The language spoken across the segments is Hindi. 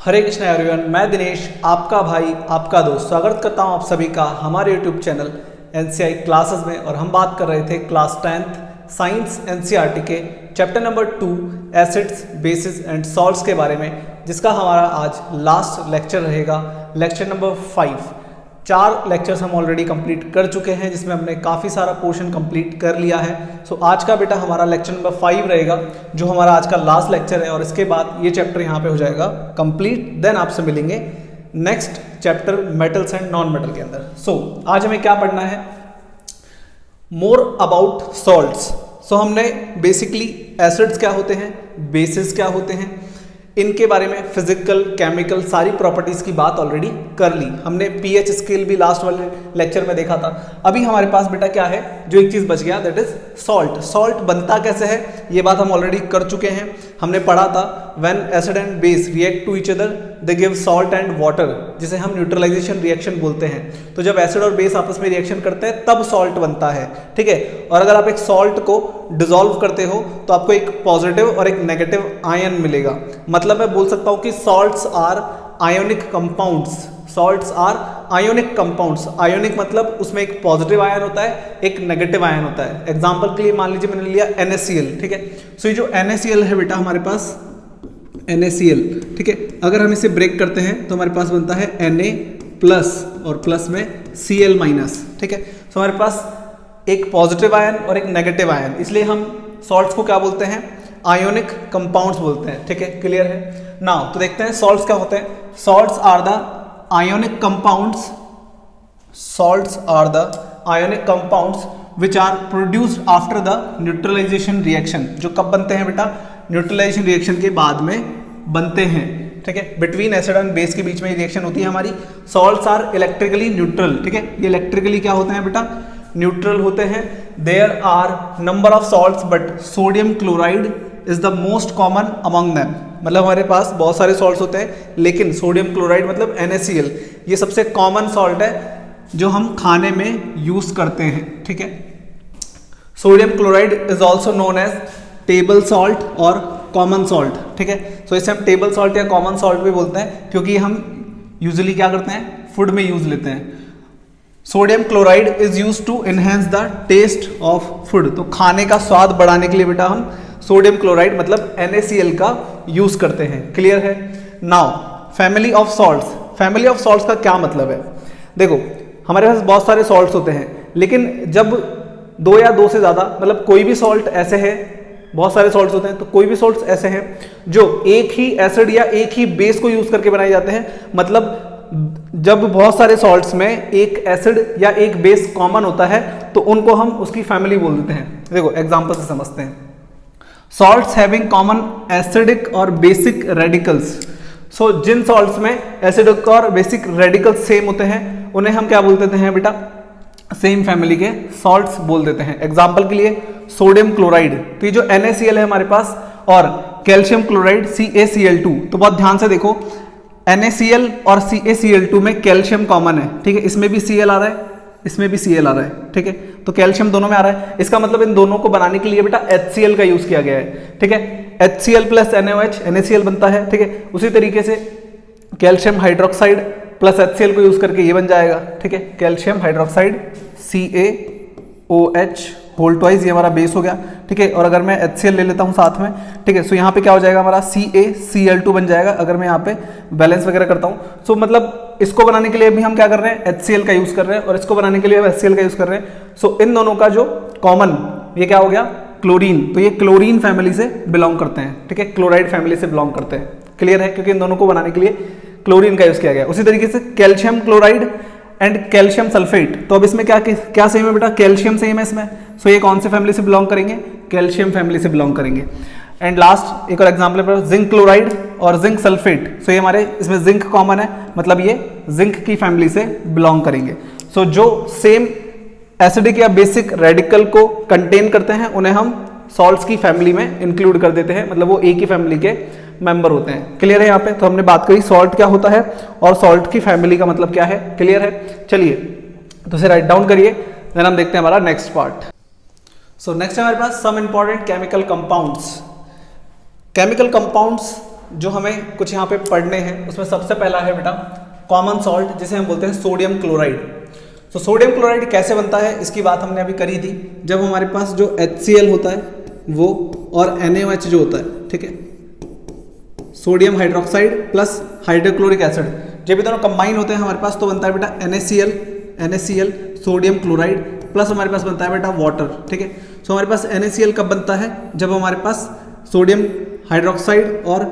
हरे कृष्णा एवरीवन, मैं दिनेश आपका भाई आपका दोस्त स्वागत करता हूं आप सभी का हमारे यूट्यूब चैनल एनसीआई क्लासेस में। और हम बात कर रहे थे क्लास 10th साइंस एनसीईआरटी के chapter number 2 acids bases and salts के बारे में, जिसका हमारा आज लास्ट लेक्चर रहेगा, लेक्चर नंबर 5। 4 लेक्चर्स हम ऑलरेडी कंप्लीट कर चुके हैं, जिसमें हमने काफ़ी सारा पोर्शन कंप्लीट कर लिया है। सो आज का बेटा हमारा लेक्चर नंबर 5 रहेगा, जो हमारा आज का लास्ट लेक्चर है। और इसके बाद ये चैप्टर यहाँ पे हो जाएगा कंप्लीट। देन आपसे मिलेंगे next chapter metals and non metal के अंदर। सो आज हमें क्या पढ़ना है? More about salts. सो हमने बेसिकली एसिड्स क्या होते हैं, बेसिस क्या होते हैं, इनके बारे में फिजिकल केमिकल सारी प्रॉपर्टीज की बात ऑलरेडी कर ली हमने। पीएच स्केल भी लास्ट वाले लेक्चर में देखा था। अभी हमारे पास बेटा क्या है, जो एक चीज बच गया, दैट इज सॉल्ट। सॉल्ट बनता कैसे है ये बात हम ऑलरेडी कर चुके हैं। हमने पढ़ा था when acid and base react to each other they give salt and water, जिसे हम न्यूट्रलाइजेशन रिएक्शन बोलते हैं। तो जब एसिड और बेस आपस में रिएक्शन करते हैं तब सॉल्ट बनता है, ठीक है। और अगर आप एक सॉल्ट को डिसॉल्व करते हो तो आपको एक पॉजिटिव और एक नेगेटिव आयन मिलेगा। मतलब मैं बोल सकता हूं कि salts are ionic compounds. Salts are ionic compounds. Ionic मतलब उसमें एक पॉजिटिव आयन होता है, एक नेगेटिव आयन होता है। एग्जांपल के लिए मान लीजिए मैंने लिया NaCl, ठीक है। सो ये जो NaCl है बेटा हमारे पास NaCl, ठीक है, अगर हम इसे ब्रेक करते हैं तो हमारे पास बनता है Na+ और प्लस में Cl-, ठीक है। सो हमारे पास एक पॉजिटिव आयन और एक नेगेटिव आयन, इसलिए हम सॉल्ट्स को क्या बोलते हैं? आयोनिक कंपाउंड्स बोलते हैं, ठीक है। क्लियर है नाउ? तो देखते हैं सॉल्ट्स क्या होते हैं। Salts are the ionic compounds, salts are the ionic compounds which are produced after the neutralisation reaction. जो कब बनते हैं बेटा? न्यूट्रलाइजेशन रिएक्शन के बाद में बनते हैं, ठीक है। बिटवीन एसिड एंड बेस के बीच में रिएक्शन होती है हमारी। सॉल्ट्स आर इलेक्ट्रिकली न्यूट्रल, ठीक है। ये इलेक्ट्रिकली क्या होते हैं बेटा? न्यूट्रल होते हैं। There are number of salts but sodium chloride is the most common among them. मतलब हमारे पास बहुत सारे सॉल्ट्स होते हैं, लेकिन सोडियम क्लोराइड मतलब NaCl ये सबसे कॉमन सॉल्ट है जो हम खाने में यूज करते हैं, ठीक है। Sodium chloride is also known as table salt और कॉमन सॉल्ट, ठीक है। सो इसे हम टेबल सॉल्ट या कॉमन सॉल्ट भी बोलते हैं, क्योंकि हम यूजुअली क्या करते हैं? फूड में यूज लेते हैं। Sodium chloride is use to enhance the taste of food. तो खाने का स्वाद बढ़ाने के लिए बेटा हम सोडियम क्लोराइड मतलब NaCl का यूज करते हैं। क्लियर है now? Family of salts. Family of salts का क्या मतलब है? देखो हमारे पास बहुत सारे सॉल्ट्स होते हैं, लेकिन जब 2 या 2 से ज्यादा, मतलब कोई भी सॉल्ट ऐसे है, बहुत सारे सॉल्ट्स होते हैं, तो कोई भी सॉल्ट्स ऐसे हैं जो एक ही एसिड या एक ही बेस को यूज करके बनाए जाते हैं। मतलब जब बहुत सारे सॉल्ट्स में एक एसिड या एक बेस कॉमन होता है तो उनको हम उसकी फैमिली बोल देते हैं। देखो एग्जांपल से समझते हैं। सॉल्ट्स हैविंग कॉमन एसिडिक और बेसिक रेडिकल्स। सो जिन सॉल्ट्स में एसिडिक और बेसिक रेडिकल्स सेम होते हैं उन्हें हम क्या बोल देते हैं बेटा? सेम फैमिली के सॉल्ट्स बोल देते हैं। एग्जांपल के लिए सोडियम क्लोराइड, तो ये जो NaCl है हमारे पास, और कैल्शियम क्लोराइड CaCl2। तो बहुत ध्यान से देखो, NaCl और CaCl2 में कैल्शियम कॉमन है, ठीक है। इसमें भी Cl आ रहा है, इसमें भी Cl आ रहा है, ठीक है। तो कैल्शियम दोनों में आ रहा है। इसका मतलब इन दोनों को बनाने के लिए बेटा HCl का यूज किया गया है, ठीक है। HCl प्लस NaOH NaCl बनता है, ठीक है। उसी तरीके से कैल्शियम हाइड्रोक्साइड प्लस HCl को यूज करके ये बन जाएगा, ठीक है। Calcium hydroxide CaOH whole twice, ये हमारा बेस हो गया, ठीक है। और अगर मैं HCl ले लेता हूं साथ में, ठीक है, सो यहाँ पे क्या हो जाएगा हमारा? CaCl2 बन जाएगा अगर मैं यहाँ पे बैलेंस वगैरह करता हूं। सो मतलब इसको बनाने के लिए भी हम क्या कर रहे हैं? HCl का यूज कर रहे हैं, और इसको बनाने के लिए हम HCl का यूज कर रहे हैं। सो इन दोनों का जो कॉमन, ये क्या हो गया? क्लोरीन। तो ये क्लोरीन फैमिली से बिलोंग करते हैं, ठीक है। क्लोराइड फैमिली से बिलोंग करते हैं। क्लियर है? क्योंकि इन दोनों को बनाने के लिए क्लोरीन का यूज किया गया। उसी तरीके से calcium chloride and calcium sulphate. तो अब इसमें क्या सेम है बेटा? कैल्शियम सेम है इसमें। सो ये कौन से फैमिली से बिलोंग करेंगे? कैल्शियम फैमिली से बिलोंग करेंगे। एंड लास्ट एक और एग्जांपल है जिंक क्लोराइड और जिंक सल्फेट। सो ये हमारे इसमें जिंक कॉमन है, मतलब ये जिंक की फैमिली से बिलोंग करेंगे। सो जो सेम एसिडिक या बेसिक रेडिकल को कंटेन करते हैं उन्हें हम सॉल्ट्स की फैमिली में इंक्लूड कर देते हैं, मतलब वो एक ही फैमिली के मेंबर होते हैं। क्लियर है? यहाँ पे तो हमने बात करी सॉल्ट क्या होता है और सॉल्ट की फैमिली का मतलब क्या है। क्लियर है? चलिए तो इसे राइट डाउन करिए, देन हम देखते हैं हमारा नेक्स्ट पार्ट। सो नेक्स्ट हमारे पास some important chemical compounds. Chemical compounds जो हमें कुछ यहाँ पे पढ़ने हैं उसमें सबसे पहला है बेटा कॉमन सॉल्ट, जिसे हम बोलते हैं सोडियम क्लोराइड। तो सोडियम क्लोराइड कैसे बनता है इसकी बात हमने अभी करी थी, जब हमारे पास जो HCl होता है वो और NaOH जो होता है, ठीक है, sodium hydroxide plus hydrochloric acid, जब भी दोनों कंबाइन होते हैं हमारे पास तो बनता है बेटा NaCl सोडियम क्लोराइड प्लस हमारे पास बनता है बेटा वाटर, ठीक है। सो हमारे पास NaCl कब बनता है, जब हमारे पास सोडियम हाइड्रोक्साइड और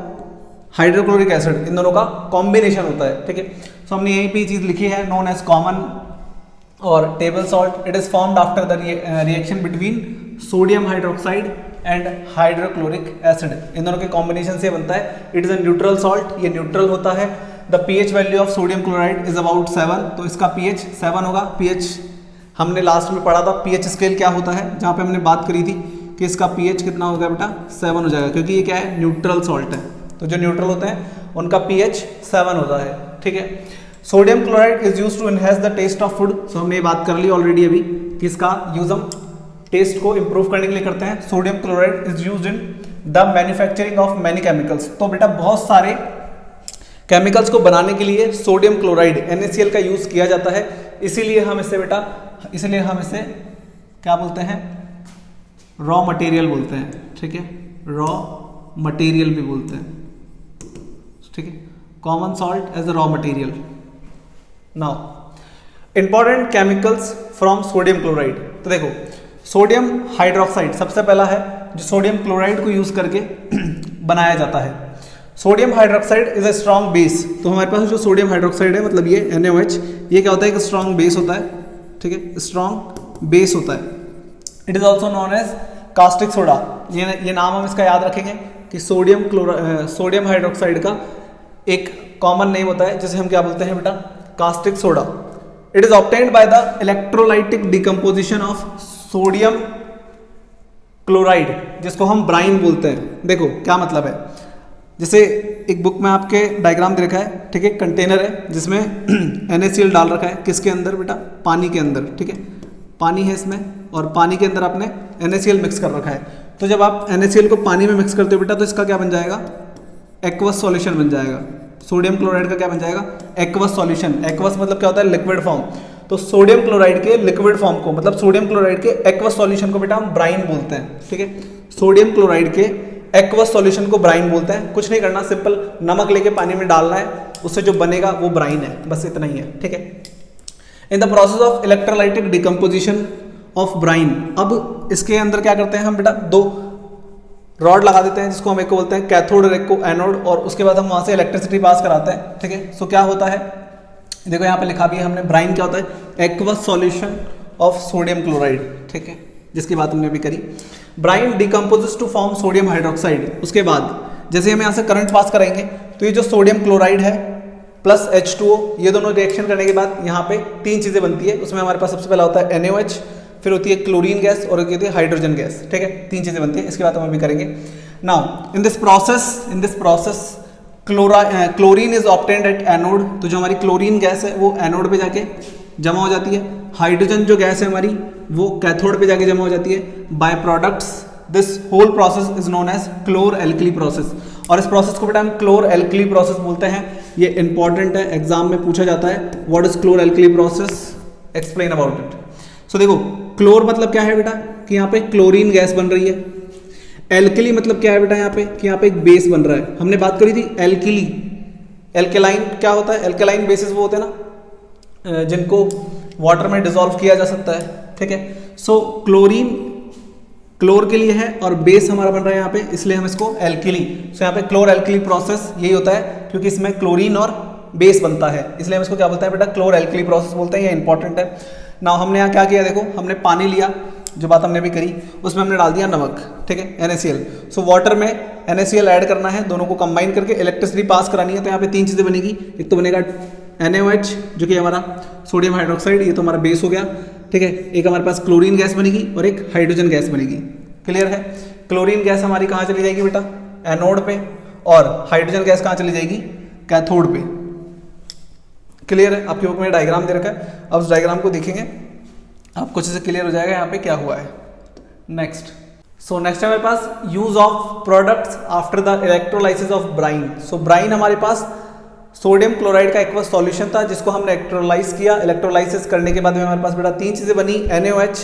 हाइड्रोक्लोरिक एसिड इन दोनों का कॉम्बिनेशन होता है, ठीक है। सो हमने यहीं पे चीज लिखी है, नोन एज कॉमन और table salt. It is formed after the reaction between sodium hydroxide and hydrochloric acid, इन दोनों के कॉम्बिनेशन से बनता है। It is a neutral salt, ये न्यूट्रल होता है। The pH value of sodium chloride is about 7, तो इसका pH 7 होगा। pH हमने लास्ट में पढ़ा था pH स्केल क्या होता है, जहाँ पे हमने बात करी थी कि इसका pH कितना होगा बेटा 7 हो जाएगा, क्योंकि ये क्या है न्यूट्रल सॉल्ट है। तो जो न्यूट्रल होते हैं उनका pH 7 होता है, ठीक है। Sodium chloride is used to enhance the taste of food. So हमने ये बात कर ली ऑलरेडी अभी कि इसका यूज हम टेस्ट को इंप्रूव करने के लिए करते हैं। Sodium chloride is used in the manufacturing of many chemicals. तो बेटा बहुत सारे केमिकल्स को बनाने के लिए सोडियम क्लोराइड NaCl का यूज किया जाता है, इसीलिए हम इसे क्या बोलते हैं, रॉ मटेरियल बोलते हैं, ठीक है, रॉ मटेरियल भी बोलते हैं, ठीक है, common salt as a raw material. Now important chemicals from sodium chloride. तो देखो सोडियम हाइड्रोक्साइड सबसे पहला है जो सोडियम क्लोराइड को यूज करके बनाया जाता है। Sodium hydroxide is a strong base. तो हमारे पास जो सोडियम हाइड्रोक्साइड है, मतलब ये NaOH, ये क्या होता है, एक स्ट्रॉन्ग बेस होता है, ठीक है, स्ट्रॉन्ग बेस होता है। It is also known as caustic soda. ये नाम हम इसका याद रखेंगे कि सोडियम हाइड्रोक्साइड का एक कॉमन नेम होता है जिसे हम क्या बोलते हैं बेटा, caustic soda. It is obtained by the electrolytic decomposition of sodium chloride, जिसको हम ब्राइन बोलते हैं। देखो क्या मतलब है, जैसे एक बुक में आपके डायग्राम दे रखा है, ठीक है, कंटेनर है जिसमें NaCl डाल रखा है, किसके अंदर बेटा, पानी के अंदर, ठीक है, पानी है इसमें और पानी के अंदर आपने NaCl मिक्स कर रखा है। तो जब आप NaCl को पानी में मिक्स करते हो बेटा तो इसका क्या बन जाएगा, एक्वस सॉल्यूशन बन जाएगा। सोडियम क्लोराइड का क्या बन जाएगा, एक्वस सॉल्यूशन। एक्वस मतलब क्या होता है, लिक्विड फॉर्म। तो सोडियम क्लोराइड के लिक्विड फॉर्म को, मतलब सोडियम क्लोराइड के एक्वस सॉल्यूशन को बेटा हम ब्राइन बोलते हैं, ठीक है। सोडियम क्लोराइड के एक्वस सॉल्यूशन को ब्राइन बोलते हैं। कुछ नहीं करना, सिंपल नमक लेके पानी में डालना है, उससे जो बनेगा वो ब्राइन है, बस इतना ही है, ठीक है। In the process of electrolytic decomposition of Bryan, अब इसके अंदर क्या करते हैं हम बेटा, दो रॉड लगा देते हैं जिसको हम एक को बोलते हैं कैथोड और एक को एनोड, और उसके बाद हम वहां से इलेक्ट्रिसिटी पास कराते हैं, ठीक है। सो क्या होता है, देखो यहाँ पे लिखा भी है हमने, ब्राइन क्या होता है, aqueous solution of sodium chloride, ठीक है, जिसकी बात हमने अभी करी। Brine decomposes to form sodium hydroxide. उसके बाद जैसे हम यहाँ से करंट पास करेंगे तो ये जो सोडियम क्लोराइड है प्लस H2O, ये दोनों रिएक्शन करने के बाद यहाँ पे तीन चीजें बनती है। उसमें हमारे पास सबसे पहला होता है NaOH, फिर होती है क्लोरीन गैस और होती है हाइड्रोजन गैस, ठीक है, तीन चीजें बनती है। इसकी बात हम अभी करेंगे। Now in this process chlorine is obtained at anode. तो जो हमारी क्लोरीन गैस है वो एनोड पे जाके जमा हो जाती है। हाइड्रोजन जो गैस है हमारी वो कैथोड पे जाके जमा हो जाती है। By products this whole process is known as chlor alkali process, और इस प्रोसेस को बेटा हम क्लोर एल्कली प्रोसेस बोलते हैं। ये इंपॉर्टेंट है, एग्जाम में पूछा जाता है, what is chlor alkali process, explain about it. So देखो क्लोर मतलब क्या है बेटा, कि यहाँ पे क्लोरीन गैस बन रही है। एल्कली मतलब क्या है बेटा, यहाँ पे कि यहाँ पे एक बेस बन रहा है। हमने बात करी थी एल्कली, एल्केलाइन क्या होता है, एल्केलाइन बेसिस वो होते हैं ना जिनको वाटर में डिसॉल्व किया जा सकता है, ठीक है। सो क्लोरीन क्लोर के लिए है और बेस हमारा बन रहा है यहाँ पे, इसलिए हम इसको एल्कली। सो यहाँ पे क्लोर एल्कली प्रोसेस यही होता है, क्योंकि इसमें क्लोरीन और बेस बनता है, इसलिए हम इसको क्या बोलते हैं बेटा, क्लोर एल्कली प्रोसेस बोलते हैं। ये इंपॉर्टेंट है। ना हमने यहाँ क्या किया, देखो हमने पानी लिया, जो बात हमने अभी करी, उसमें हमने डाल दिया नमक, ठीक है, NaCl। सो वाटर में NaCl ऐड करना है, दोनों को कंबाइन करके इलेक्ट्रिसिटी पास करानी है। तो यहाँ पे तीन चीजें बनेगी, एक तो बनेगा NaOH जो कि हमारा सोडियम हाइड्रोक्साइड, ये तो हमारा बेस हो गया, ठीक है। एक हमारे पास क्लोरीन गैस बनेगी और एक हाइड्रोजन गैस बनेगी। क्लियर है। क्लोरीन गैस हमारी कहाँ चली जाएगी बेटा, एनोड पे, और हाइड्रोजन गैस कहाँ चली जाएगी, कैथोड पे। क्लियर है। आपकी बुक में डायग्राम दे रखा है, अब उस डायग्राम को देखेंगे आपको अच्छे से क्लियर हो जाएगा यहाँ पे क्या हुआ है। नेक्स्ट सो नेक्स्ट है हमारे पास use of products after the electrolysis of brine. So brine हमारे पास सोडियम क्लोराइड का एक्वस सॉल्यूशन था जिसको हमने इलेक्ट्रोलाइज किया। इलेक्ट्रोलाइसिस करने के बाद में हमारे पास बेटा तीन चीजें बनी, NaOH,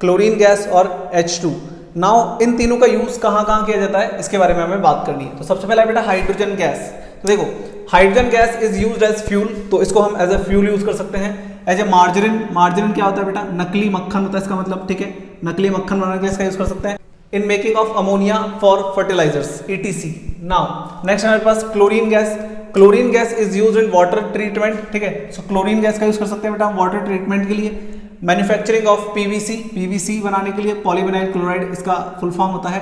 क्लोरीन गैस और H2। नाउ इन तीनों का यूज कहाँ कहाँ किया जाता है इसके बारे में हमें बात करनी है। तो सबसे पहला बेटा हाइड्रोजन गैस। तो देखो hydrogen gas is used as fuel, तो इसको हम एज ए फ्यूल यूज कर सकते हैं। एज ए मार्जरिन, मार्जरिन क्या होता है बेटा, नकली मक्खन होता है इसका मतलब, ठीक है, नकली मक्खन बनाने के लिए इसका यूज कर सकते हैं। In making of ammonia for fertilisers ETC। Now next हमारे पास chlorine gas. Chlorine gas is used in water treatment, ठीक है, सो क्लोरीन गैस का यूज कर सकते हैं बेटा वाटर ट्रीटमेंट के लिए। मैन्युफैक्चरिंग ऑफ PVC बनाने के लिए, पॉलीविनाइल क्लोराइड इसका फुल फॉर्म होता है।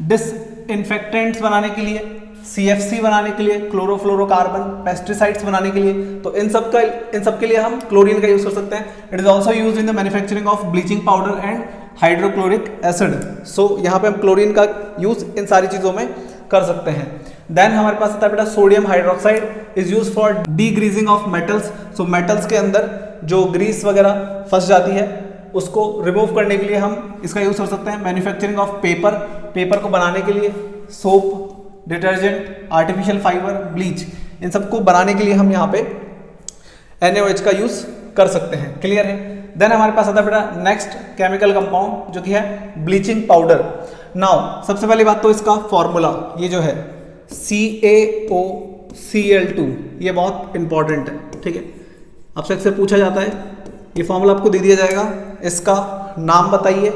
डिसइंफेक्टेंट्स बनाने के लिए, CFC बनाने के लिए, क्लोरोफ्लोरोकार्बन, पेस्टिसाइड्स बनाने के लिए, तो इन सब के लिए हम क्लोरीन का यूज कर सकते हैं। It is also used in the manufacturing of bleaching powder and hydrochloric acid. So यहाँ पे हम क्लोरीन का यूज इन सारी चीजों में कर सकते हैं। देन हमारे पास आता है बेटा sodium hydroxide is use for degreasing of metals. So metals के अंदर जो ग्रीस वगैरह फंस जाती है उसको रिमूव करने के लिए हम इसका यूज कर सकते हैं। मैन्युफैक्चरिंग ऑफ पेपर, पेपर को बनाने के लिए, soap, detergent, artificial fibre, bleach, इन सबको बनाने के लिए हम यहाँ पे NaOH का यूज कर सकते हैं। क्लियर है। देन हमारे पास आता है बेटा नेक्स्ट केमिकल कंपाउंड जो कि है ब्लीचिंग पाउडर। नाउ सबसे पहली बात तो इसका फॉर्मूला ये जो है CaOCl2, ये बहुत इंपॉर्टेंट है, ठीक है, आपसे अक्सर पूछा जाता है। ये फॉर्मूला आपको दे दिया जाएगा, इसका नाम बताइए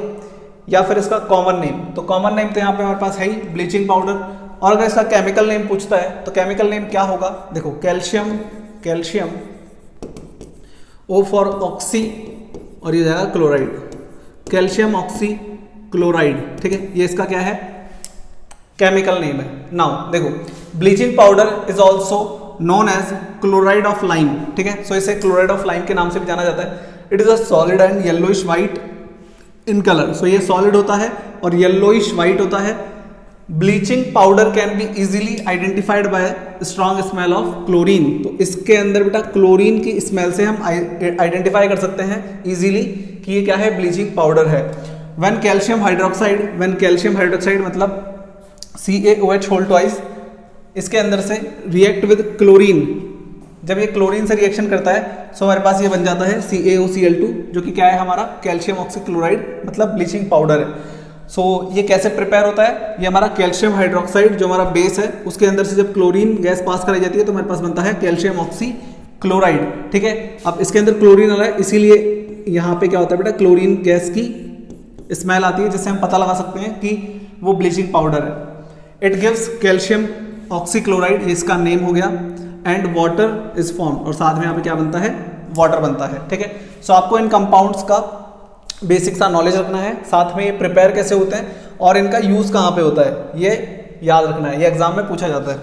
या फिर इसका कॉमन नेम। तो कॉमन नेम तो यहाँ पे हमारे पास है ही ब्लीचिंग पाउडर, और अगर इसका केमिकल नेम पूछता है तो केमिकल नेम क्या होगा, देखो कैल्शियम O फॉर ऑक्सी और ये जाएगा क्लोराइड, कैल्शियम ऑक्सी क्लोराइड, ठीक है, ये इसका क्या है केमिकल नेम है। नाउ देखो bleaching powder is also known as chloride of lime, ठीक है, सो इसे क्लोराइड ऑफ लाइम के नाम से भी जाना जाता है। It is a solid and yellowish white in colour, so ये सॉलिड होता है और येलोइश व्हाइट होता है। Bleaching powder can be easily identified by strong smell of chlorine, तो इसके अंदर बेटा क्लोरीन की स्मेल से हम आइडेंटिफाई कर सकते हैं इजीली कि ये क्या है, ब्लीचिंग पाउडर है। व्हेन कैल्शियम हाइड्रोक्साइड मतलब CaOH होल ट्वाइस, इसके अंदर से रिएक्ट विद क्लोरीन, जब ये क्लोरीन से रिएक्शन करता है सो हमारे पास ये बन जाता है CaOCl2 जो कि क्या है हमारा कैल्शियम ऑक्सीक्लोराइड मतलब ब्लीचिंग पाउडर है। सो ये कैसे प्रिपेयर होता है, ये हमारा कैल्शियम हाइड्रोक्साइड जो हमारा बेस है उसके अंदर से जब क्लोरीन गैस पास कराई जाती है तो हमारे पास बनता है कैल्शियम ऑक्सीक्लोराइड, ठीक है। अब इसके अंदर क्लोरीन आ रहा है इसीलिए यहाँ पे क्या होता है बेटा क्लोरीन गैस की स्मेल आती है जिससे हम पता लगा सकते हैं कि वो ब्लीचिंग पाउडर है। इट गिव्स कैल्शियम ऑक्सीक्लोराइड, ये इसका नेम हो गया, एंड वाटर इज फॉर्म, और साथ में यहाँ पे क्या बनता है, वाटर बनता है, ठीक है। सो आपको इन कंपाउंड्स का बेसिक सा नॉलेज रखना है, साथ में ये प्रिपेयर कैसे होते हैं और इनका यूज कहाँ पे होता है ये याद रखना है, ये एग्जाम में पूछा जाता है।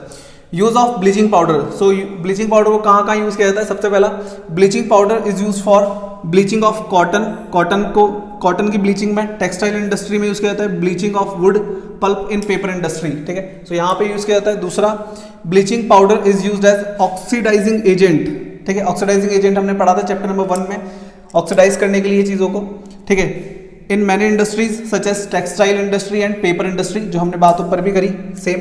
Use of bleaching powder, so bleaching powder को कहाँ कहाँ यूज किया जाता है, सबसे पहला bleaching powder is use for bleaching of cotton की ब्लीचिंग में, टेक्सटाइल इंडस्ट्री में यूज किया जाता है, bleaching of wood pulp in paper industry, ठीक है, सो यहाँ पे यूज किया जाता है। दूसरा bleaching powder is used as oxidising agent, ठीक है, ऑक्सीडाइजिंग एजेंट हमने पढ़ा था चैप्टर नंबर 1 में, ऑक्सीडाइज करने के लिए चीजों को, ठीक है। In many industries such as textile industry and paper industry, जो हमने बात ऊपर भी करी same.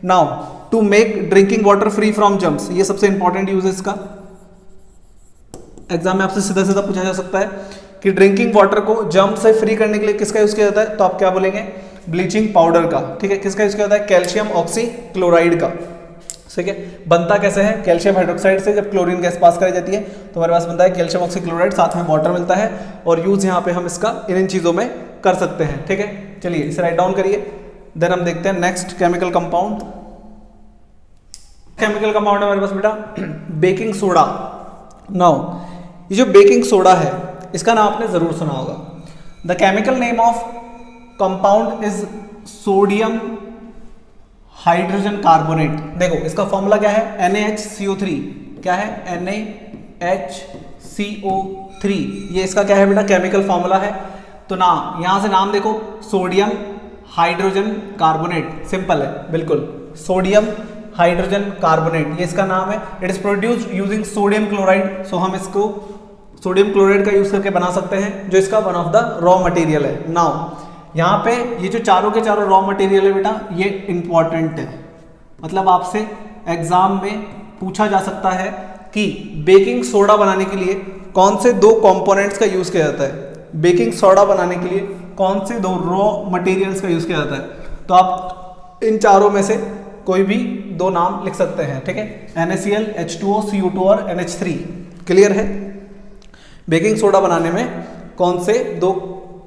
Now to make drinking water free from germs, ये सबसे इंपॉर्टेंट यूज है इसका, एग्जाम में आपसे सीधा सीधा पूछा जा सकता है कि ड्रिंकिंग वाटर को जम्प से फ्री करने के लिए किसका यूज किया जाता है, तो आप क्या बोलेंगे, ब्लीचिंग पाउडर का, ठीक है। किसका यूज किया जाता है, कैल्शियम ऑक्सीक्लोराइड का, ठीक है। बनता कैसे है, कैल्शियम हाइड्रोक्साइड से जब क्लोरीन गैस पास कराई जाती है तो हमारे पास बनता है कैल्शियम ऑक्सीक्लोराइड, साथ में वाटर मिलता है, और यूज यहाँ पे हम इसका इन चीजों में कर सकते हैं, ठीक है। चलिए इसे राइट डाउन करिए। देन हम देखते हैं next chemical compound. Chemical compound है हमारे पास बेटा बेकिंग सोडा। नाउ ये जो बेकिंग सोडा है इसका नाम आपने जरूर सुना होगा। The chemical name of compound is sodium hydrogen carbonate. देखो इसका फॉर्मूला क्या है, NaHCO3, क्या है NaHCO3, ये इसका क्या है बेटा केमिकल फॉर्मूला है। तो ना यहां से नाम देखो, सोडियम हाइड्रोजन कार्बोनेट, सिंपल है बिल्कुल, सोडियम हाइड्रोजन कार्बोनेट ये इसका नाम है। It is produced using sodium chloride, so हम इसको सोडियम क्लोराइड का यूज करके बना सकते हैं जो इसका one of the raw material है। नाउ यहाँ पे ये जो चारों के चारों रॉ मटेरियल है बेटा, ये इंपॉर्टेंट है, मतलब आपसे एग्जाम में पूछा जा सकता है कि बेकिंग सोडा बनाने के लिए कौन से दो कंपोनेंट्स का यूज किया जाता है, बेकिंग सोडा बनाने के लिए कौन से दो रॉ मटेरियल्स का यूज किया जाता है। तो आप इन चारों में से कोई भी दो नाम लिख सकते हैं, ठीक है, NaCl, H2O, CO2 और NH3। क्लियर है? बेकिंग सोडा बनाने में कौन से दो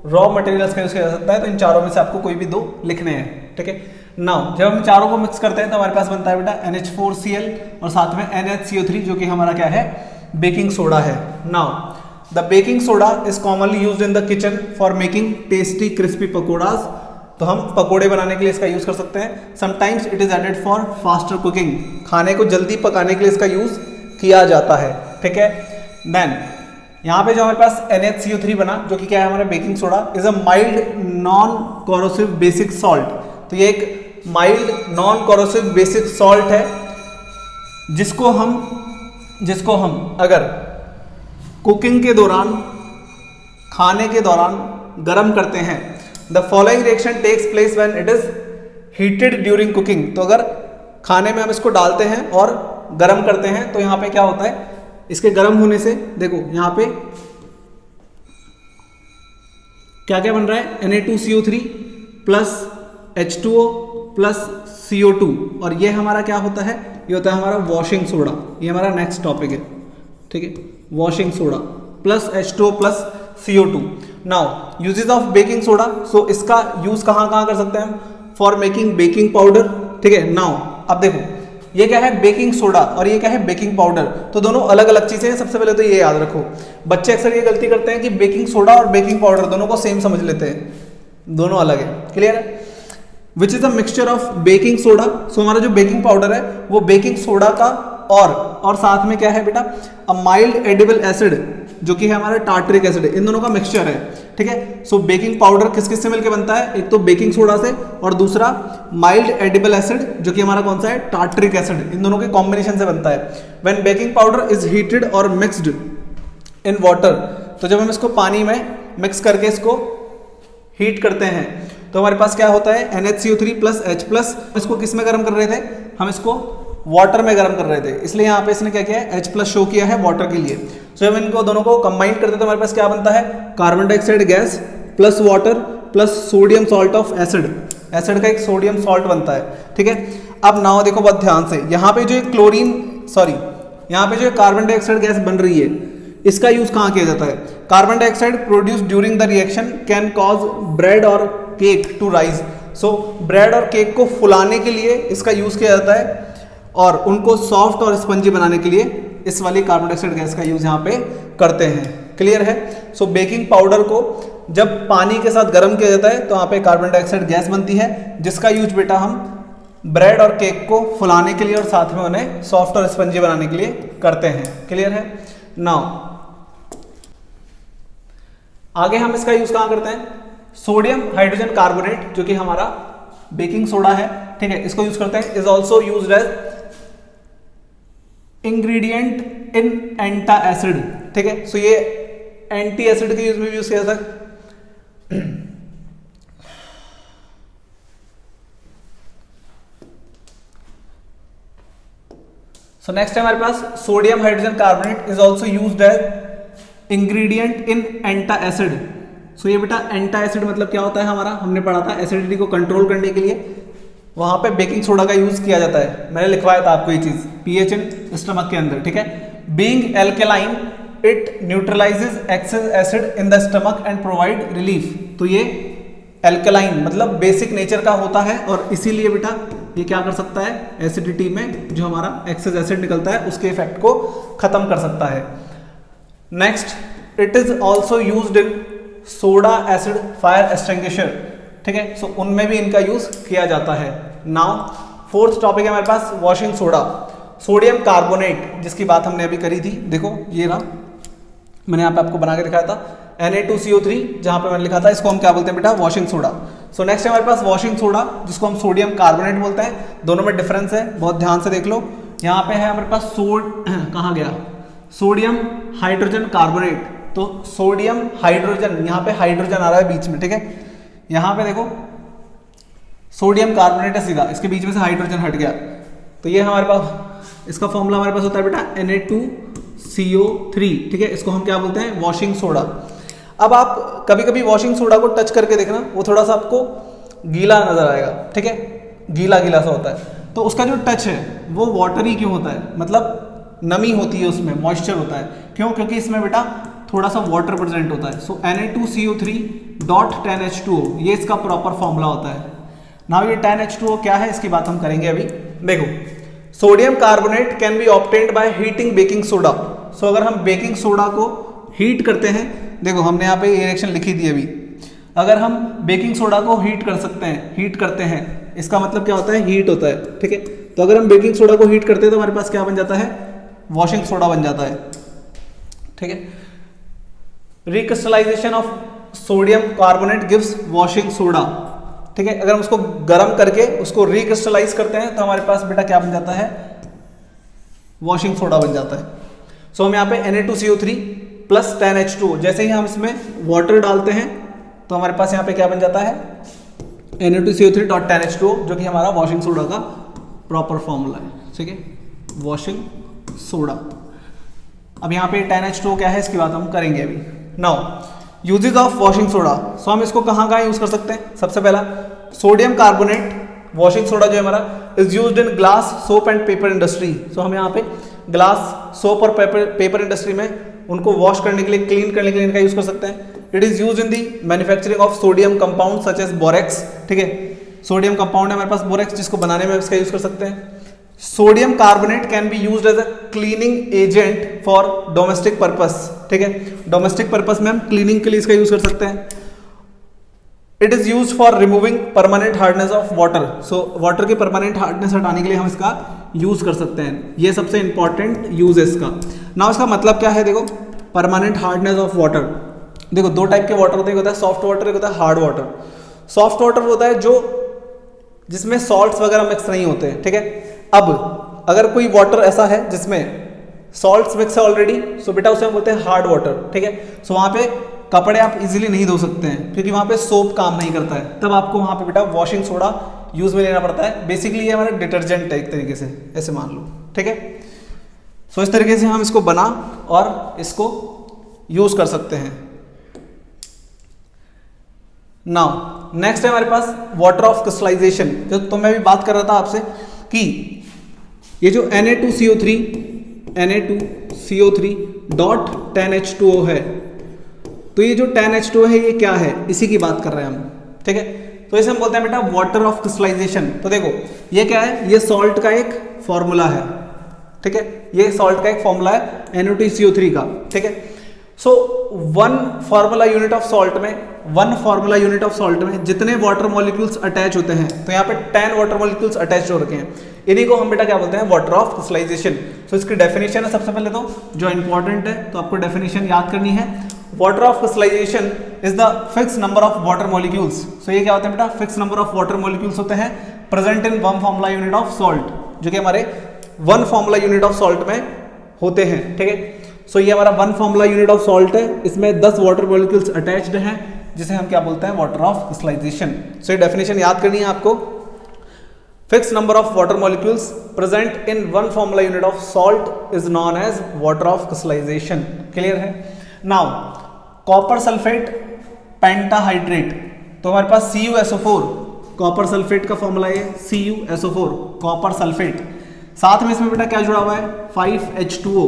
रॉ मटेरियल्स का यूज किया जा सकता है, तो इन चारों में से आपको कोई भी दो लिखने हैं, ठीक है। नाउ जब हम चारों को मिक्स करते हैं तो हमारे पास बनता है बेटा NH4Cl और साथ में NHCO3 जो कि हमारा क्या है, बेकिंग सोडा है। Now the baking soda is commonly used in the kitchen for making tasty crispy pakoras. तो हम पकोड़े बनाने के लिए इसका यूज कर सकते हैं। Sometimes it is added for faster cooking, खाने को जल्दी पकाने के लिए इसका यूज किया जाता है, ठीक है। देन यहाँ पे जो हमारे पास NHCO3 बना, जो कि क्या है हमारा baking soda, is a mild non corrosive basic salt. तो ये एक mild non corrosive basic salt है जिसको हम अगर कुकिंग के दौरान, खाने के दौरान गर्म करते हैं, the following reaction takes place when it is heated during cooking. तो अगर खाने में हम इसको डालते हैं और गर्म करते हैं तो यहाँ पे क्या होता है, इसके गर्म होने से देखो यहाँ पे क्या क्या बन रहा है, Na2CO3 plus H2O plus CO2, और ये हमारा क्या होता है, ये होता है हमारा वॉशिंग सोडा। ये हमारा नेक्स्ट टॉपिक है, ठीक है, washing soda plus H2O plus CO2। Now uses of baking soda, so इसका यूज कहाँ कहाँ कर सकते हैं हम, फॉर मेकिंग बेकिंग पाउडर, ठीक है। नाउ अब देखो ये क्या है, बेकिंग सोडा और ये क्या है, बेकिंग पाउडर। तो दोनों अलग अलग चीजें हैं। सबसे पहले तो ये याद रखो, बच्चे अक्सर ये गलती करते हैं कि बेकिंग सोडा और बेकिंग पाउडर दोनों को सेम समझ लेते हैं, दोनों अलग है। क्लियर है? Which is a mixture of baking soda. So हमारा जो बेकिंग पाउडर है वो बेकिंग सोडा का और साथ में क्या है बेटा, अ माइल्ड एडिबल एसिड जो कि है हमारा टार्टरिक एसिड, इन दोनों का मिक्सचर है, ठीक है। सो बेकिंग पाउडर किस किस से मिलकर बनता है, एक तो बेकिंग सोडा से और दूसरा माइल्ड एडिबल एसिड जो कि हमारा कौन सा है, टार्टरिक एसिड, इन दोनों के कॉम्बिनेशन से बनता है। When baking powder is heated और मिक्सड इन वाटर, तो जब हम इसको पानी में मिक्स करके इसको हीट करते हैं तो हमारे पास क्या होता है, NHCO3 प्लस H प्लस। इसको किस में गर्म कर रहे थे, हम इसको वाटर में गर्म कर रहे थे, इसलिए यहाँ पे इसने क्या किया है, H प्लस शो किया है वाटर के लिए। सो जब इनको दोनों को कंबाइन करते हैं तो हमारे पास क्या बनता है, carbon dioxide gas plus water plus sodium salt of acid, acid का एक सोडियम सॉल्ट बनता है, ठीक है। अब नाउ देखो बहुत ध्यान से, यहाँ पे जो यहाँ पे जो कार्बन डाइऑक्साइड गैस बन रही है इसका यूज कहाँ किया जाता है, carbon dioxide produce during the reaction can cause bread और cake to rise. So bread और केक को फुलाने के लिए इसका यूज किया जाता है और उनको सॉफ्ट और स्पंजी बनाने के लिए इस वाली कार्बन डाइऑक्साइड गैस का यूज यहाँ पे करते हैं। क्लियर है? सो बेकिंग पाउडर को जब पानी के साथ गर्म किया जाता है तो यहाँ पे कार्बन डाइऑक्साइड गैस बनती है जिसका यूज बेटा हम ब्रेड और केक को फुलाने के लिए और साथ में उन्हें सॉफ्ट और स्पंजी बनाने के लिए करते हैं। क्लियर है? नाउ आगे हम इसका यूज कहाँ करते हैं, सोडियम हाइड्रोजन कार्बोनेट जो कि हमारा बेकिंग सोडा है, ठीक है, इसको यूज करते हैं। Is also used as ingredient in antacid, ठीक है। सो ये एंटी एसिड के यूज में यूज किया जाता है। सो नेक्स्ट है हमारे पास sodium hydrogen carbonate is also used as ingredient in antacid. So ये बेटा एंटा एसिड मतलब क्या होता है हमारा, हमने पढ़ा था एसिडिटी को कंट्रोल करने के लिए वहां पे बेकिंग सोडा का यूज किया जाता है। मैंने लिखवाया था आपको ये चीज, पीएच इन स्टमक के अंदर, ठीक है। Being alkaline it neutralises excess acid in the stomach and provide relief. तो ये एल्केलाइन मतलब बेसिक नेचर का होता है और इसीलिए बेटा ये क्या कर सकता है, एसिडिटी में जो हमारा एक्सेस एसिड निकलता है उसके इफेक्ट को खत्म कर सकता है। Next it is also used in soda acid fire extinguisher, ठीक है। सो उनमें भी इनका यूज किया जाता है। नाउ फोर्थ टॉपिक है हमारे पास वॉशिंग सोडा, सोडियम कार्बोनेट जिसकी बात हमने अभी करी थी। देखो ये ना मैंने यहाँ पे आपको बना के दिखाया था Na2CO3 जहां पे मैंने लिखा था इसको हम क्या बोलते हैं बेटा, वॉशिंग सोडा। सो नेक्स्ट है हमारे पास वॉशिंग सोडा जिसको हम सोडियम कार्बोनेट बोलते हैं। दोनों में डिफरेंस है, बहुत ध्यान से देख लो। यहाँ पे है हमारे पास कहाँ गया, सोडियम हाइड्रोजन कार्बोनेट। तो सोडियम हाइड्रोजन, यहाँ पे हाइड्रोजन आ रहा है बीच में, ठीक है। यहाँ पे देखो सोडियम कार्बोनेट है सीधा, इसके बीच में से हाइड्रोजन हट गया, तो ये हमारे पास इसका फॉर्मूला हमारे पास होता है बेटा Na2CO3, ठीक है, इसको हम क्या बोलते हैं, वॉशिंग सोडा। अब आप कभी कभी वॉशिंग सोडा को टच करके देखना, वो थोड़ा सा आपको गीला नजर आएगा, ठीक है, गीला गीला सा होता है, तो उसका जो टच है वो वाटरी क्यों होता है, मतलब नमी होती है उसमें, मॉइस्चर होता है, क्यों, क्योंकि इसमें बेटा थोड़ा सा वाटर प्रेजेंट होता है। सो Na2CO3.10H2O ये इसका प्रॉपर फॉर्मूला होता है। नाउ ये 10H2O क्या है, इसकी बात हम करेंगे अभी। देखो, sodium carbonate can be obtained by heating baking soda. So अगर हम बेकिंग सोडा को हीट करते हैं, देखो हमने यहाँ पे रिएक्शन लिखी थी अभी, अगर हम बेकिंग सोडा को हीट कर सकते हैं, हीट करते हैं, इसका मतलब क्या होता है, हीट होता है, ठीक है। तो अगर हम बेकिंग सोडा को हीट करते हैं तो हमारे पास क्या बन जाता है, वॉशिंग सोडा बन जाता है, ठीक है। Recrystallisation of sodium carbonate gives washing soda, ठीक है। अगर हम उसको गर्म करके उसको रिक्रिस्टलाइज करते हैं तो हमारे पास बेटा क्या बन जाता है, वॉशिंग सोडा बन जाता है। सो हम यहाँ पे Na2CO3 प्लस 10H2O, जैसे ही हम इसमें वाटर डालते हैं तो हमारे पास यहाँ पे क्या बन जाता है, Na2CO3.10H2O, जो कि हमारा वॉशिंग सोडा का प्रॉपर फॉर्मूला है, ठीक है, वॉशिंग सोडा। अब यहाँ पे 10H2O क्या है, इसकी बात हम करेंगे अभी। Now uses of washing soda, so हम इसको कहाँ कहाँ यूज कर सकते हैं। सबसे पहला सोडियम कार्बोनेट वॉशिंग सोडा जो है हमारा is used in glass soap and paper industry. So हम यहाँ पे ग्लास सोप और पेपर इंडस्ट्री में उनको वॉश करने के लिए, क्लीन करने के लिए इनका यूज कर सकते हैं। It is use in the manufacturing of sodium compound such as borax, ठीक है, सोडियम कंपाउंड है हमारे पास बोरेक्स, जिसको बनाने में इसका यूज कर सकते हैं। Sodium carbonate can be used as a cleaning agent for domestic purpose, ठीक है, डोमेस्टिक पर्पस में हम क्लीनिंग के लिए इसका यूज कर सकते हैं। It is use for removing permanent hardness of water, so water की परमानेंट हार्डनेस हटाने के लिए हम इसका यूज कर सकते हैं। ये सबसे इंपॉर्टेंट यूज है इसका। ना इसका मतलब क्या है, देखो परमानेंट हार्डनेस ऑफ वाटर, देखो दो टाइप के वाटर होते हैं, एक होता है सॉफ्ट वाटर, एक होता है हार्ड वाटर। सॉफ्ट वाटर होता है जो जिसमें सॉल्ट्स वगैरह मिक्स नहीं होते हैं, ठीक है। अब अगर कोई वाटर ऐसा है जिसमें सॉल्ट्स मिक्स है ऑलरेडी, सो बेटा उसे हम बोलते हैं हार्ड वाटर, ठीक है। सो वहां पे कपड़े आप इजीली नहीं धो सकते हैं क्योंकि वहां पे सोप काम नहीं करता है, तब आपको वहां पे बेटा वॉशिंग सोडा यूज में लेना पड़ता है। बेसिकली ये हमारा डिटर्जेंट है एक तरीके से, ऐसे मान लो, ठीक है। सो इस तरीके से हम इसको बना और इसको यूज कर सकते हैं। नाउ नेक्स्ट है हमारे पास वाटर ऑफ क्रिस्टलाइजेशन, जो तो मैं भी बात कर रहा था आपसे कि ये जो Na2CO3.10H2O है, तो ये जो 10H2O है ये क्या है, इसी की बात कर रहे हैं हम, ठीक है। तो इसे हम बोलते हैं बेटा वाटर ऑफ क्रिस्टलाइजेशन। तो देखो ये क्या है, ये सॉल्ट का एक फॉर्मूला है, ठीक है, ये सॉल्ट का एक फॉर्मूला है Na2CO3 का, ठीक है। So one formula unit of salt में जितने वाटर मॉलिक्यूल्स अटैच होते हैं, तो यहाँ पे 10 वाटर मॉलिक्यूल्स अटैच हो रखे हैं, इन्हीं को हम बेटा क्या बोलते हैं, वाटर ऑफ क्रिस्टलाइजेशन। सो इसकी डेफिनेशन है सबसे पहले तो जो इंपॉर्टेंट है, तो आपको डेफिनेशन याद करनी है। Water of crystallisation is the fix number of water molecules. So ये क्या होता है बेटा, fix number of water molecules होते हैं present in one formula unit of salt, जो कि हमारे one formula unit of salt में होते हैं, ठीक है। सो ये हमारा one formula unit of salt है, इसमें 10 वाटर मॉलिक्यूल्स अटैच्ड हैं, जिसे हम क्या बोलते हैं, वाटर ऑफ क्रिस्टलाइजेशन। सो ये डेफिनेशन याद करनी है आपको। Fix number of water molecules present in one formula unit of salt is known as water of crystallisation. Clear है। नाउ कॉपर सल्फेट पेंटाहाइड्रेट, तो हमारे पास CuSO4, कॉपर सल्फेट का फॉर्मूला है CuSO4, कॉपर सल्फेट। साथ में इसमें बेटा क्या जुड़ा हुआ है, 5H2O।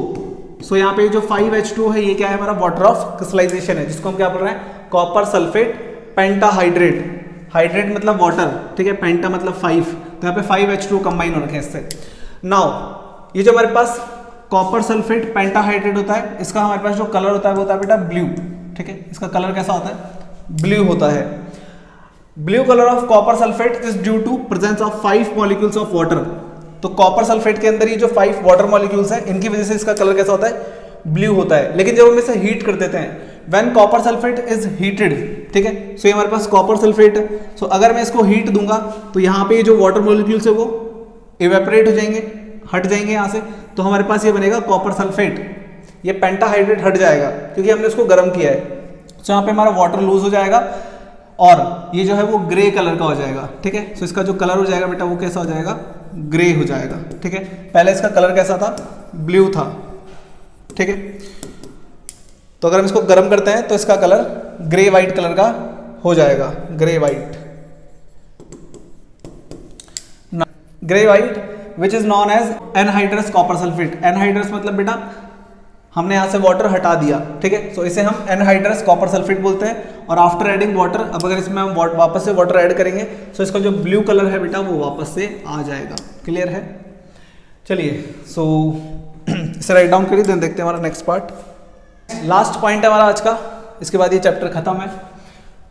सो यहाँ पे जो 5H2O है ये क्या है, हमारा वाटर ऑफ क्रिस्टलाइजेशन है, जिसको हम क्या बोल रहे हैं, कॉपर सल्फेट पेंटाहाइड्रेट। हाइड्रेट मतलब वाटर, ठीक है, पेंटा मतलब 5, तो यहाँ पे 5H2O कंबाइन हो रखे हैं इससे। नाउ ये जो हमारे पास कॉपर सल्फेट पेंटाहाइड्रेट होता है, इसका हमारे पास जो कलर होता है वो होता है बेटा ब्लू, ठीक है। इसका कलर कैसा होता है, ब्लू होता है। Blue colour of copper sulphate is due to presence of 5 molecules of water. तो कॉपर सल्फेट के अंदर ये जो 5 वाटर मॉलिक्यूल्स हैं, इनकी वजह से इसका कलर कैसा होता है, ब्लू होता है। लेकिन जब हम इसे हीट कर देते हैं, when copper sulphate is heated, ठीक है, सो ये हमारे पास कॉपर सल्फेट है। सो अगर मैं इसको हीट दूंगा तो यहाँ पे जो वाटर मॉलिक्यूल्स है वो इवेपोरेट हो जाएंगे, हट जाएंगे यहाँ से, तो हमारे पास ये बनेगा कॉपर सल्फेट। ये पेंटाहाइड्रेट हट जाएगा क्योंकि हमने उसको गर्म किया है। सो यहाँ पे हमारा वाटर लूज हो जाएगा, और ये जो है वो ग्रे कलर का हो जाएगा, ठीक है। सो इसका जो कलर हो जाएगा बेटा वो कैसा हो जाएगा, ग्रे हो जाएगा, ठीक है। पहले इसका कलर कैसा था, ब्लू था, ठीक है। तो अगर हम इसको गर्म करते हैं तो इसका कलर ग्रे वाइट कलर का हो जाएगा, grey white, grey white which is known as anhydrous copper sulphate. Anhydrous मतलब बेटा हमने यहां से वाटर हटा दिया, ठीक है। सो इसे हम एनहाइड्रस कॉपर सल्फेट बोलते हैं। और आफ्टर एडिंग वाटर, अब अगर इसमें हम वापस से वाटर ऐड करेंगे तो इसका जो ब्लू कलर है बेटा वो वापस से आ जाएगा। क्लियर है? चलिए सो इसे राइट डाउन करिए, देन देखते हैं हमारा नेक्स्ट पार्ट। लास्ट पॉइंट है हमारा आज का, इसके बाद ये चैप्टर खत्म है।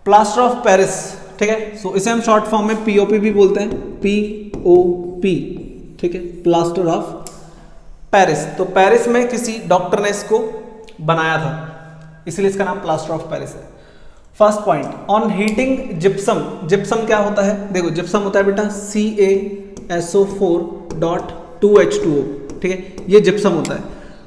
प्लास्टर ऑफ पेरिस, ठीक है। सो इसे हम शॉर्ट फॉर्म में पीओपी भी बोलते हैं, पीओपी, ठीक है, प्लास्टर ऑफ पेरिस। तो पेरिस में किसी डॉक्टर ने इसको बनाया था, इसलिए इसका नाम प्लास्टर ऑफ पेरिस है। First point, on heating gypsum. Gypsum क्या होता है, देखो जिप्सम होता है बेटा CaSO4.2H2O, ठीक है, ये जिप्सम होता है।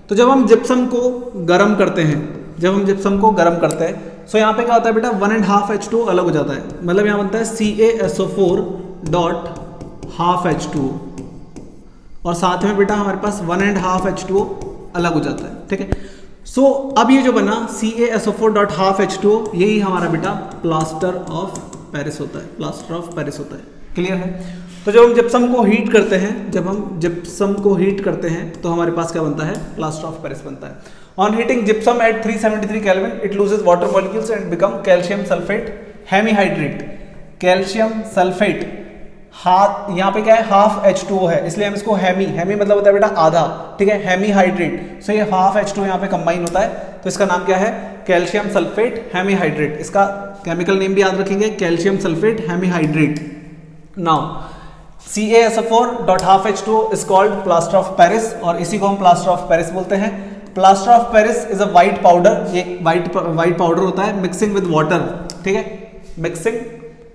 तो जब हम जिप्सम को गर्म करते हैं, जब हम जिप्सम को गर्म करते हैं सो यहाँ पे क्या होता है बेटा 1.5 H2O अलग हो जाता है, मतलब यहाँ बनता है CaSO4.2H2O और साथ में बेटा हमारे पास 1.5 H2O अलग हो जाता है, ठीक है। सो अब ये जो बना CaSO4.2H2O यही हमारा बेटा प्लास्टर ऑफ पेरिस होता है, प्लास्टर ऑफ पेरिस होता है। क्लियर है? तो जब हम जिप्सम को हीट करते हैं, जब हम जिप्सम को हीट करते हैं तो हमारे पास क्या बनता है, प्लास्टर ऑफ पेरिस बनता है। On heating gypsum at 373 kelvin it loses water molecules and become calcium sulphate hemihydrate. Calcium sulphate हाथ यहाँ पे क्या है, हाफ H2O है, इसलिए हम इसको हेमी, हेमी मतलब होता है बेटा आधा, ठीक है, हेमीहाइड्रेट। सो ये हाफ H2O यहाँ पे कंबाइन होता है, तो इसका नाम क्या है, कैल्शियम सल्फेट हेमीहाइड्रेट। इसका केमिकल नेम भी याद रखेंगे, calcium sulphate hemihydrate. Now CaSO4.2H2O is called plaster of Paris और इसी को हम प्लास्टर ऑफ पेरिस बोलते हैं। Plaster of Paris is a white powder, ये व्हाइट पाउडर होता है मिक्सिंग विद वाटर, ठीक है, mixing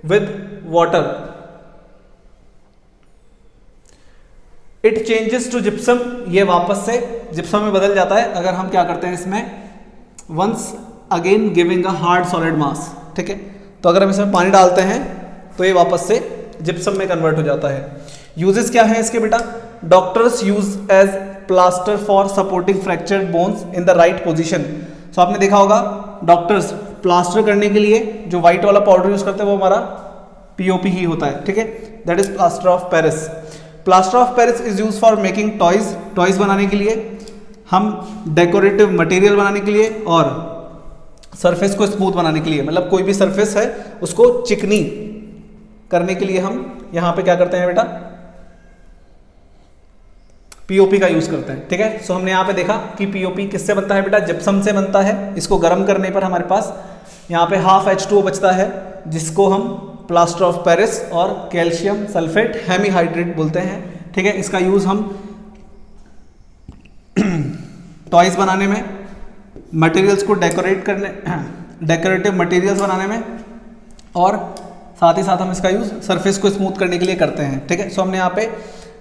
with water. It changes to gypsum, ये वापस से जिप्सम में बदल जाता है अगर हम क्या करते हैं इसमें, once again giving a hard solid mass, ठीक है। तो अगर हम इसमें पानी डालते हैं तो ये वापस से जिप्सम में कन्वर्ट हो जाता है। यूजेस क्या है इसके बेटा, doctors use as plaster for supporting fractured bones in the right position. So आपने देखा होगा डॉक्टर्स प्लास्टर करने के लिए जो व्हाइट वाला पाउडर यूज करते हैं वो हमारा पीओपी ही होता है, ठीक है, that is plaster of Paris. Plaster of Paris is use for making toys, toys बनाने के लिए, हम डेकोरेटिव मटेरियल बनाने के लिए और सरफेस को स्मूथ बनाने के लिए, मतलब कोई भी सरफेस है उसको चिकनी करने के लिए हम यहां पे क्या करते हैं बेटा, पीओपी का यूज करते हैं, ठीक है। सो हमने यहां पे देखा कि पीओपी किससे बनता है बेटा, जिप्सम से बनता है। इसको गर्म करने पर हमारे पास यहां पे हाफ H2O बचता है जिसको हम प्लास्टर ऑफ पेरिस और कैल्शियम सल्फेट हेमीहाइड्रेट बोलते हैं, ठीक है। इसका यूज हम टॉयज बनाने में, मटेरियल्स को डेकोरेट करने, डेकोरेटिव मटेरियल्स बनाने में और साथ ही साथ हम इसका यूज सरफेस को स्मूथ करने के लिए करते हैं, ठीक है। सो हमने यहाँ पे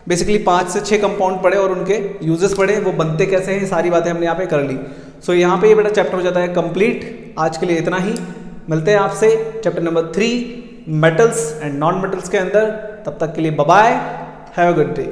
बेसिकली 5 से 6 कंपाउंड पढ़े और उनके यूजेस पढ़े, वो बनते कैसे हैं, ये सारी बातें हमने यहाँ पे कर ली। सो यहाँ पे ये बेटा चैप्टर हो जाता है कंप्लीट। आज के लिए इतना ही, मिलते हैं आपसे chapter number 3 metals and non metals के अंदर। तब तक के लिए bye bye, have a good day.